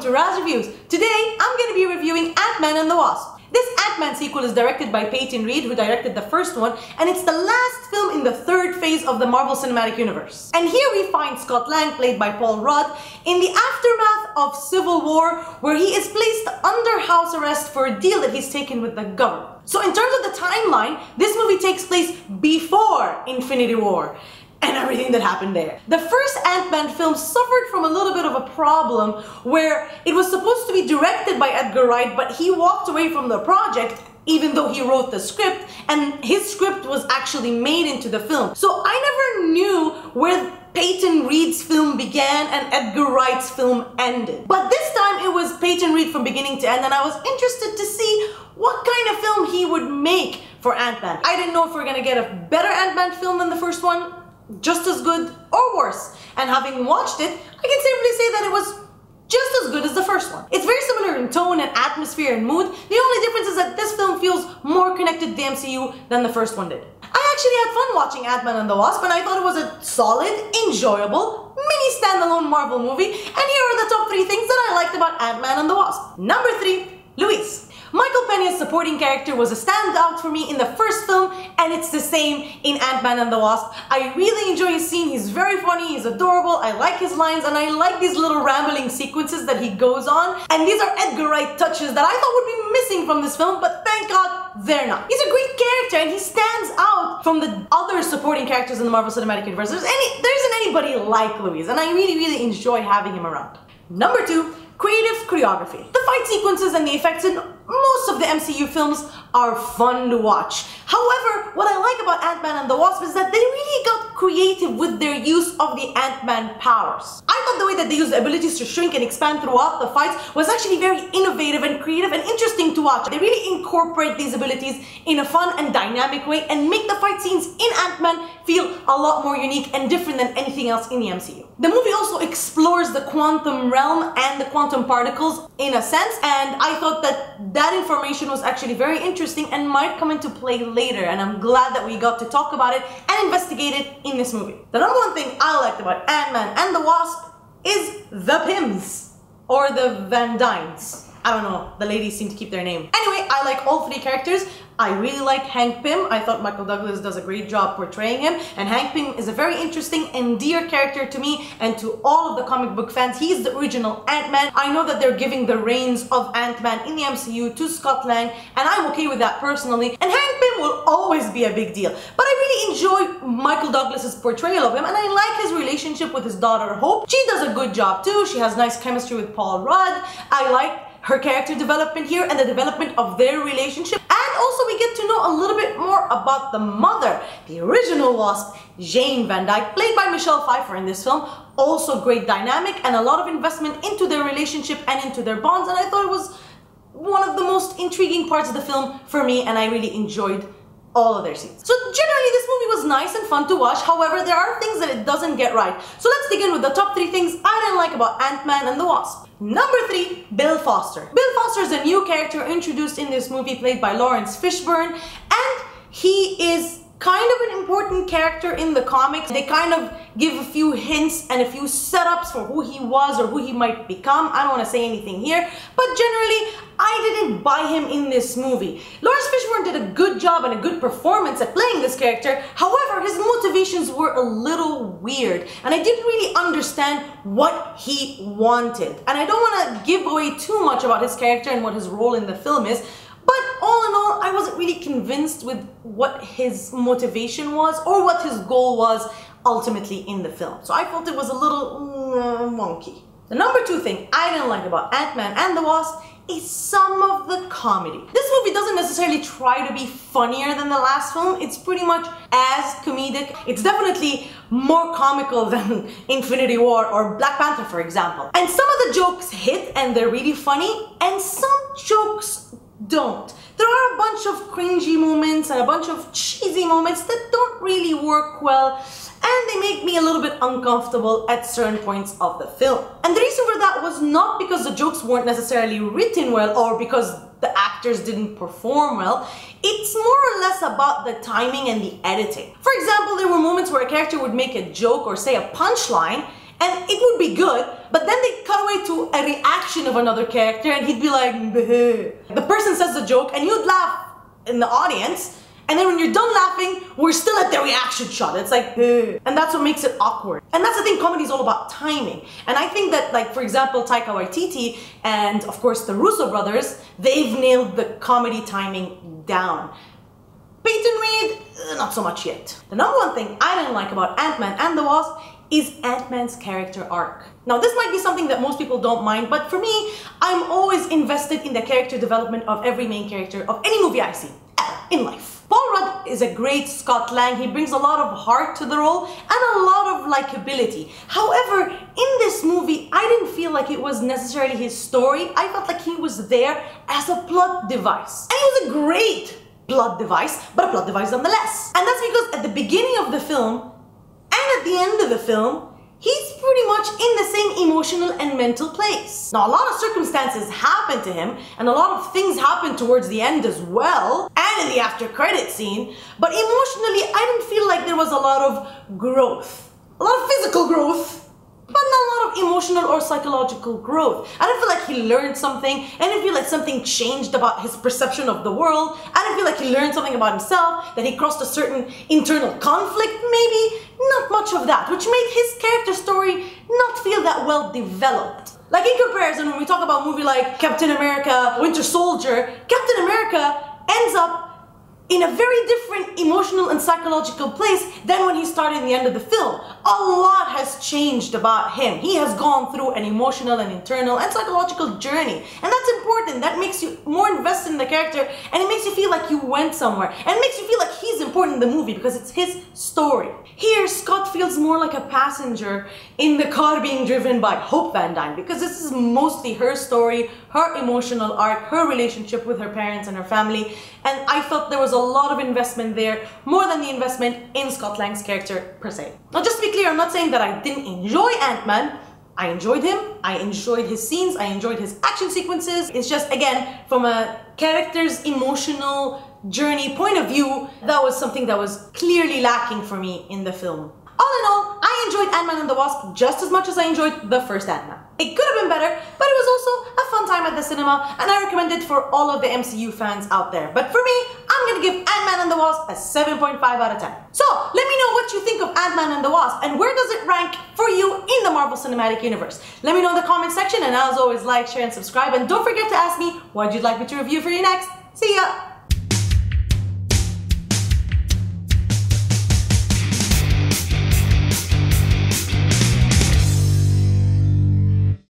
to Razz Reviews. Today, I'm going to be reviewing Ant-Man and the Wasp. This Ant-Man sequel is directed by Peyton Reed, who directed the first one, and it's the last film in the third phase of the Marvel Cinematic Universe. And here we find Scott Lang, played by Paul Rudd, in the aftermath of Civil War, where he is placed under house arrest for a deal that he's taken with the government. So in terms of the timeline, this movie takes place before Infinity War and everything that happened there. The first Ant-Man film suffered from a little bit of a problem where it was supposed to be directed by Edgar Wright, but he walked away from the project even though he wrote the script, and his script was actually made into the film. So I never knew where Peyton Reed's film began and Edgar Wright's film ended. But this time it was Peyton Reed from beginning to end, and I was interested to see what kind of film he would make for Ant-Man. I didn't know if we were gonna get a better Ant-Man film than the first one, just as good or worse. And having watched it, I can safely say that it was just as good as the first one. It's very similar in tone and atmosphere and mood. The only difference is that this film feels more connected to the MCU than the first one did. I actually had fun watching Ant-Man and the Wasp, and I thought it was a solid, enjoyable, mini standalone Marvel movie. And here are the top 3 things that I liked about Ant-Man and the Wasp. Number 3, Luis. Michael Peña's supporting character was a standout for me in the first film, and it's the same in Ant-Man and the Wasp. I really enjoy his scene. He's very funny, he's adorable, I like his lines, and I like these little rambling sequences that he goes on. And these are Edgar Wright touches that I thought would be missing from this film, but thank God they're not. He's a great character, and he stands out from the other supporting characters in the Marvel Cinematic Universe. There isn't anybody like Luis, and I really enjoy having him around. Number 2, creative choreography. The fight sequences and the effects in most of the MCU films are fun to watch. However, what I like about Ant-Man and the Wasp is that they really got creative with their use of the Ant-Man powers. I thought the way that they used the abilities to shrink and expand throughout the fights was actually very innovative and creative and interesting to watch. They really incorporate these abilities in a fun and dynamic way and make the fight scenes in Ant-Man feel a lot more unique and different than anything else in the MCU. The movie also explores the quantum realm and the quantum particles in a sense, and I thought that information was actually very interesting and might come into play later, and I'm glad that we got to talk about it and investigate it in this movie. The number 1 thing I liked about Ant-Man and the Wasp is the Pyms, or the Van Dynes. I don't know, the ladies seem to keep their name. Anyway, I like all 3 characters. I really like Hank Pym. I thought Michael Douglas does a great job portraying him, and Hank Pym is a very interesting and dear character to me and to all of the comic book fans. He's the original Ant-Man. I know that they're giving the reins of Ant-Man in the MCU to Scott Lang, and I'm okay with that personally, and Hank Pym will always be a big deal. But I really enjoy Michael Douglas's portrayal of him, and I like his relationship with his daughter Hope. She does a good job too. She has nice chemistry with Paul Rudd. I like her character development here and the development of their relationship. And also we get to know a little bit more about the mother, the original Wasp, Janet van Dyne, played by Michelle Pfeiffer in this film. Also great dynamic and a lot of investment into their relationship and into their bonds, and I thought it was one of the most intriguing parts of the film for me, and I really enjoyed all of their scenes. So generally this movie was nice and fun to watch. However, there are things that it doesn't get right. So let's begin with the top 3 things I didn't like about Ant-Man and the Wasp. Number 3, Bill Foster. Bill Foster is a new character introduced in this movie, played by Laurence Fishburne, and he is kind of an important character in the comics. They kind of give a few hints and a few setups for who he was or who he might become. I don't want to say anything here, but generally I didn't buy him in this movie. Laurence Fishburne did a good job and a good performance at playing this character. However, his motivations were a little weird, and I didn't really understand what he wanted. And I don't want to give away too much about his character and what his role in the film is, but all in all, I wasn't really convinced with what his motivation was or what his goal was ultimately in the film. So I felt it was a little wonky. The number 2 thing I didn't like about Ant-Man and the Wasp is some of the comedy. This movie doesn't necessarily try to be funnier than the last film. It's pretty much as comedic. It's definitely more comical than Infinity War or Black Panther, for example. And some of the jokes hit and they're really funny, and some jokes don't. There are a bunch of cringy moments and a bunch of cheesy moments that don't really work well, and they make me a little bit uncomfortable at certain points of the film. And the reason for that was not because the jokes weren't necessarily written well or because the actors didn't perform well. It's more or less about the timing and the editing. For example, there were moments where a character would make a joke or say a punchline, and it would be good, but then they cut away to a reaction of another character and he'd be like, bleh. The person says the joke and you'd laugh in the audience, and then when you're done laughing, we're still at the reaction shot. It's like, bleh. And that's what makes it awkward. And that's the thing, comedy is all about timing. And I think that, like, for example, Taika Waititi and, of course, the Russo brothers, they've nailed the comedy timing down. Peyton Reed, not so much yet. The number one thing I didn't like about Ant-Man and the Wasp is Ant-Man's character arc. Now, this might be something that most people don't mind, but for me, I'm always invested in the character development of every main character of any movie I see, ever, in life. Paul Rudd is a great Scott Lang. He brings a lot of heart to the role and a lot of likability. However, in this movie, I didn't feel like it was necessarily his story. I felt like he was there as a plot device. And he was a great plot device, but a plot device nonetheless. And that's because at the beginning of the film and at the end of the film, he's pretty much in the same emotional and mental place. Now, a lot of circumstances happen to him, and a lot of things happen towards the end as well, and in the after credit scene, but emotionally, I didn't feel like there was a lot of growth. A lot of physical growth, but not a lot of emotional or psychological growth. I didn't feel like he learned something. I didn't feel like something changed about his perception of the world. I didn't feel like he learned something about himself, that he crossed a certain internal conflict, maybe. Not much of that, which made his character story not feel that well developed. Like, in comparison, when we talk about a movie like Captain America, Winter Soldier, Captain America ends up in a very different emotional and psychological place than when he started in the end of the film. A lot has changed about him. He has gone through an emotional and internal and psychological journey. And that's important. That makes you more invested in the character, and it makes you feel like you went somewhere. And it makes you feel like he's important in the movie because it's his story. Here, Scott feels more like a passenger in the car being driven by Hope Van Dyne, because this is mostly her story, her emotional arc, her relationship with her parents and her family. And I felt there was a lot of investment there, more than the investment in Scott Lang's character per se. Now, just to be clear, I'm not saying that I didn't enjoy Ant-Man. I enjoyed him, I enjoyed his scenes, I enjoyed his action sequences. It's just, again, from a character's emotional journey point of view, that was something that was clearly lacking for me in the film. All in all, I enjoyed Ant-Man and the Wasp just as much as I enjoyed the first Ant-Man. It could have been better, but it was also a fun time at the cinema, and I recommend it for all of the MCU fans out there. But for me, I'm gonna give Ant-Man and the Wasp a 7.5 out of 10. So, let me know what you think of Ant-Man and the Wasp, and where does it rank for you in the Marvel Cinematic Universe? Let me know in the comment section, and as always, like, share, and subscribe, and don't forget to ask me what you'd like me to review for you next. See ya!